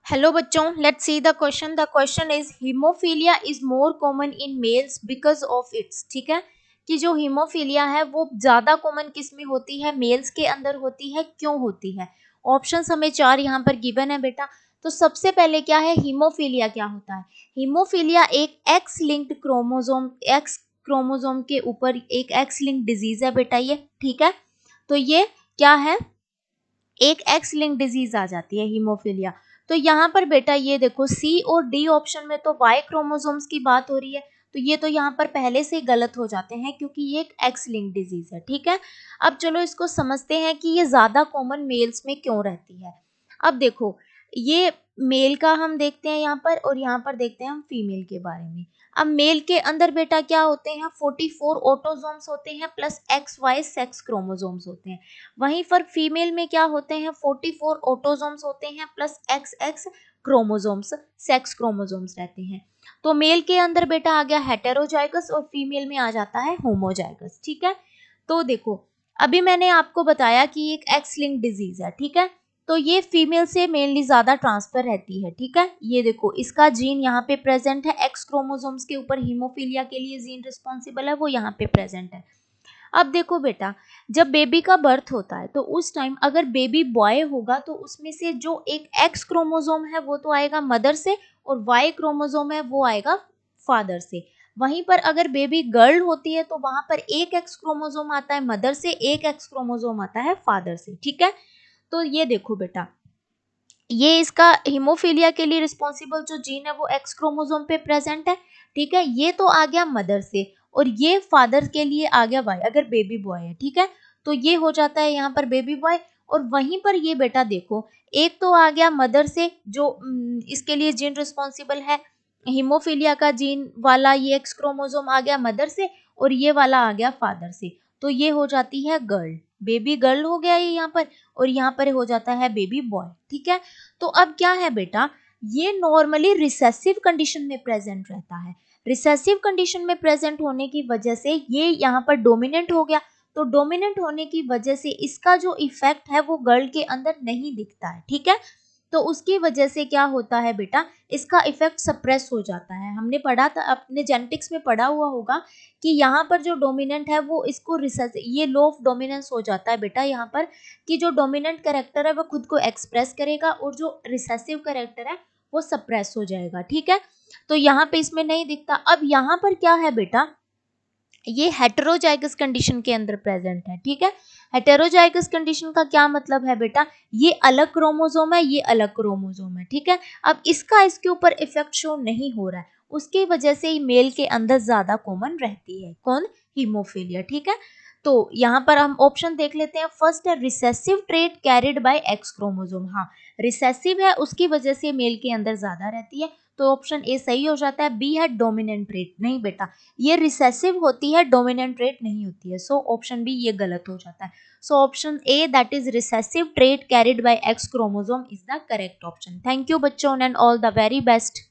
Hello बच्चों, let's see the question. The question is haemophilia is more common in males because of its. ठीक है, कि जो haemophilia है वो ज्यादा कॉमन किस में होती है, मेल्स के अंदर होती है, क्यों होती है। ऑप्शंस हमें चार यहाँ पर गिवन है बेटा। तो सबसे पहले क्या है, हीमोफीलिया क्या होता है। हीमोफीलिया एक x linked chromosome, x chromosome के ऊपर एक एक्स लिंक्ड डिजीज है बेटा ये। ठीक है, तो ये क्या है, एक एक्स लिंक डिजीज आ जाती है हीमोफीलिया। तो यहाँ पर बेटा ये देखो, सी और डी ऑप्शन में तो वाई क्रोमोसोम्स की बात हो रही है, तो ये तो यहाँ पर पहले से ही गलत हो जाते हैं क्योंकि ये एक एक्स लिंक डिजीज है। ठीक है, अब चलो इसको समझते हैं कि ये ज्यादा कॉमन मेल्स में क्यों रहती है। अब देखो, ये मेल का हम देखते हैं यहाँ पर, और यहाँ पर देखते हैं हम फीमेल के बारे में। अब मेल के अंदर बेटा क्या होते हैं, 44 ऑटोजोम्स होते हैं plus X Y sex chromosomes होते हैं। वहीं पर फीमेल में क्या होते हैं, 44 ऑटोजोम्स होते हैं plus x x chromosomes, sex chromosomes रहते हैं। तो मेल के अंदर बेटा आ गया हेटेरोजाइगस और फीमेल में आ जाता है होमोजाइगस। ठीक है, तो देखो अभी मैंने आपको बताया कि एक एक्स लिंक डिजीज है। ठीक है, तो ये फीमेल से मेनली ज्यादा ट्रांसफर रहती है। ठीक है, ये देखो इसका जीन यहाँ पे प्रेजेंट है, एक्स क्रोमोसोम्स के ऊपर हीमोफीलिया के लिए जीन रिस्पॉन्सिबल है वो यहाँ पे प्रेजेंट है। अब देखो बेटा, जब बेबी का बर्थ होता है तो उस टाइम अगर बेबी बॉय होगा तो उसमें से जो एक एक्स क्रोमोसोम है वो तो आएगा मदर से, और वाई क्रोमोसोम है वो आएगा फादर से। वहीं पर अगर बेबी गर्ल होती है तो वहां पर एक एक्स क्रोमोसोम आता है मदर से, एक एक्स क्रोमोसोम आता है फादर से। ठीक है, तो ये देखो बेटा, ये इसका हीमोफीलिया के लिए रिस्पॉन्सिबल जो जीन है वो एक्स क्रोमोसोम पे प्रेजेंट है। ठीक है, ये तो आ गया मदर से, और ये फादर के लिए आ गया वाई अगर बेबी बॉय है। ठीक है, तो ये हो जाता है यहाँ पर बेबी बॉय। और वहीं पर ये बेटा देखो, एक तो आ गया मदर से जो इसके लिए जीन रिस्पॉन्सिबल है, हीमोफीलिया का जीन वाला ये एक्स क्रोमोसोम आ गया मदर से, और ये वाला आ गया फादर से। तो ये हो जाती है गर्ल, बेबी गर्ल हो गया ये यहाँ पर, और यहाँ पर हो जाता है बेबी बॉय। ठीक है, तो अब क्या है बेटा, ये नॉर्मली रिसेसिव कंडीशन में प्रेजेंट रहता है। रिसेसिव कंडीशन में प्रेजेंट होने की वजह से ये यहाँ पर डोमिनेंट हो गया, तो डोमिनेंट होने की वजह से इसका जो इफेक्ट है वो गर्ल के अंदर नहीं दिखता है। ठीक है, तो उसकी वजह से क्या होता है बेटा, इसका इफेक्ट सप्रेस हो जाता है। हमने पढ़ा था, अपने जेनेटिक्स में पढ़ा हुआ होगा कि यहाँ पर जो डोमिनेंट है वो इसको रिसेस, ये लो ऑफ डोमिनेंस हो जाता है बेटा यहाँ पर, कि जो डोमिनेंट कैरेक्टर है वो खुद को एक्सप्रेस करेगा और जो रिसेसिव कैरेक्टर है वो सप्रेस हो जाएगा। ठीक है, तो यहाँ पे इसमें नहीं दिखता। अब यहाँ पर क्या है बेटा, ये हेटेरोजाइगस कंडीशन के अंदर प्रेजेंट है। ठीक है, हेटेरोजाइगस कंडीशन का क्या मतलब है बेटा, ये अलग क्रोमोसोम है, ये अलग क्रोमोसोम है। ठीक है, अब इसका इसके ऊपर इफेक्ट शो नहीं हो रहा है, उसकी वजह से ही मेल के अंदर ज्यादा कॉमन रहती है कौन, हीमोफीलिया। ठीक है, तो यहाँ पर हम ऑप्शन देख लेते हैं। फर्स्ट है recessive trait carried by X chromosome. हाँ, रिसेसिव है उसकी वजह से मेल के अंदर ज्यादा रहती है, तो ऑप्शन ए सही हो जाता है। बी है डोमिनेंट ट्रेट, नहीं बेटा ये रिसेसिव होती है, डोमिनेंट ट्रेट नहीं होती है, सो ऑप्शन बी ये गलत हो जाता है। So option A that is recessive trait carried by X chromosome is the correct option. Thank you बच्चों and all the very best.